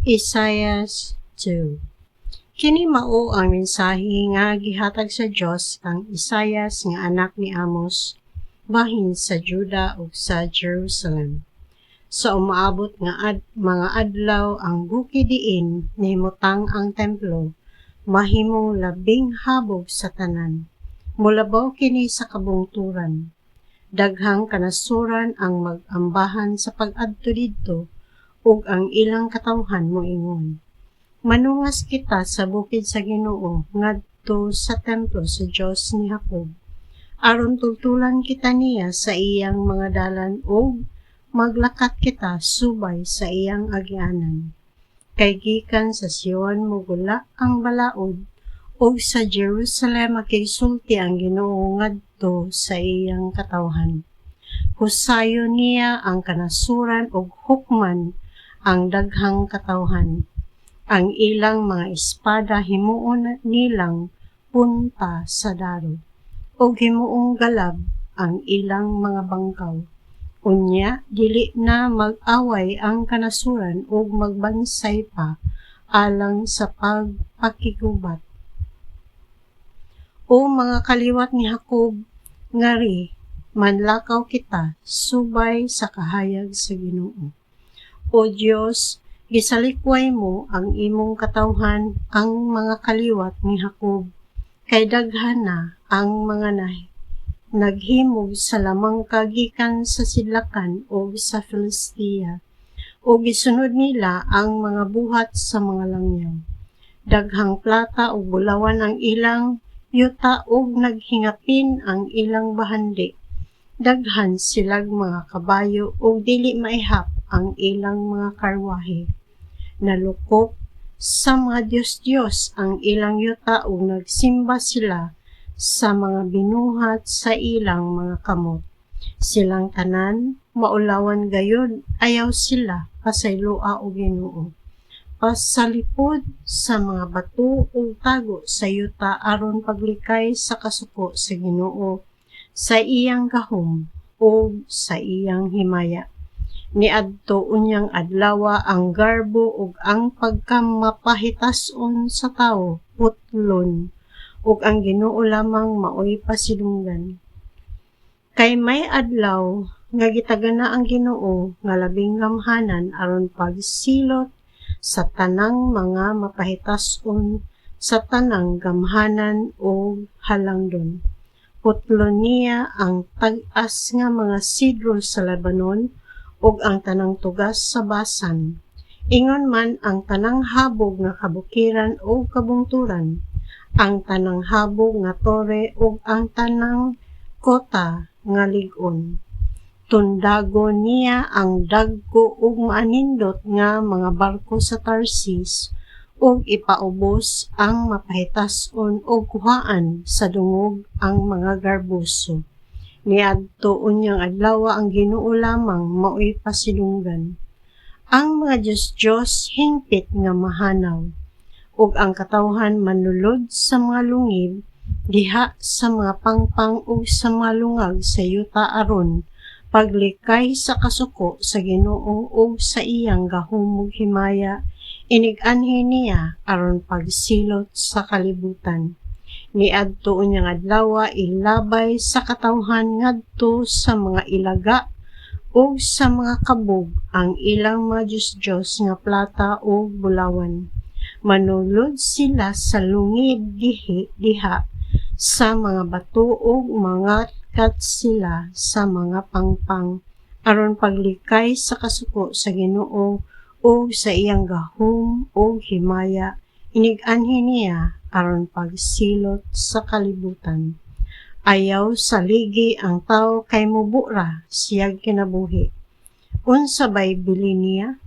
Isaias 2. Kini mao ang mensahe nga gihatag sa Dios kang Isaias nga anak ni Amos, bahin sa Juda ug sa Jerusalem. Sa umaabot nga mga adlaw ang bukid diin nahimutang ang templo, mahimong labing habog sa tanan. Mulabaw kini sa kabungturan. Daghang kanasuran ang mag-ambahan sa pag-adto didto, ug ang ilang katawhan moingon. Manungas kita sa bukid sa Ginoo ngadto sa templo sa Dios ni Jacob. Aron tultulan kita niya sa iyang mga dalan ug maglakat kita subay sa iyang agianan. Kay gikan sa Sion mugula ang balaod ug sa Jerusalem makigsulti ang Ginoo ngadto sa iyang katawhan. Husayo niya ang kanasuran ug hukman ang daghang katawhan. Ang ilang mga espada himuon nilang punta sa daro, ug himuong galab ang ilang mga bangkaw. Unya, dili na mag-away ang kanasuran ug magbansay pa alang sa pagpakigubat. O mga kaliwat ni Jacob, ngari, manlakaw kita subay sa kahayag sa Ginoo. O Dios, gisalikway mo ang imong katawhan ang mga kaliwat ni Jacob, kay daghan na ang mga naghimog sa lamang kagikan sa sidlakan o sa Filistia, o gisunod nila ang mga buhat sa mga langyaw. Daghang plata o bulawan ang ilang yuta ug naghingapin ang ilang bahandi. Daghan silag mga kabayo ug dili maihap ang ilang mga karwahe. Nalukop sa mga Diyos-Diyos ang ilang yuta ug nagsimba sila sa mga binuhat sa ilang mga kamot. Silang tanan, maulawan gayud, ayaw sila pasaylua o Ginoo. Pasalipod sa mga bato ug tago sa yuta aron paglikay sa kasuko sa Ginoo, sa iyang gahom o sa iyang himaya. Niadto unyang adlawa ang garbo ug ang pagkamapahitason sa tawo putlon, ug ang Ginoo lamang maoy pasidunggan. Kay may adlaw nga gitagana ang Ginoo nga labing gamhanan aron pagsilot sa tanang mga mapahitason sa tanang gamhanan o halangdon. Putlon niya ang tag-as nga mga sidro sa Lebanon ug ang tanang tugas sa Basan. Ingon man ang tanang habog nga kabukiran o kabungturan, ang tanang habog nga tore ug ang tanang kota nga lig-on. Tundagon niya ang dagko ug maanindot nga mga barko sa Tarsis ug ipaubos ang mapahitason ug kuhaan sa dungog ang mga garbuso. Niadto unyang adlaw ang Ginoo lamang maoy pasidunggan. Ang mga Diyos hingpit nga mahanaw, ug ang katawhan manulod sa mga lungib, diha sa mga pangpang ug sa mga lungag sa yuta aron paglikay sa kasuko sa Ginoo ug sa iyang gahom ug himaya, inig-anhi niya aron pagsilot sa kalibutan. Niadto unyang adlaw ilabay sa katawhan ngadto sa mga ilaga ug sa mga kabog ang ilang mga Diyos nga plata ug bulawan. Manulod sila sa lungib diha sa mga bato ug mga kat sila sa mga pangpang aron paglikay sa kasuko sa Ginoo ug sa iyang gahom ug himaya, inig-anhi niya aron pagsilot sa kalibutan. Ayaw sa ligi ang tao kay mubura siyag kinabuhi. Unsa bay bili niya?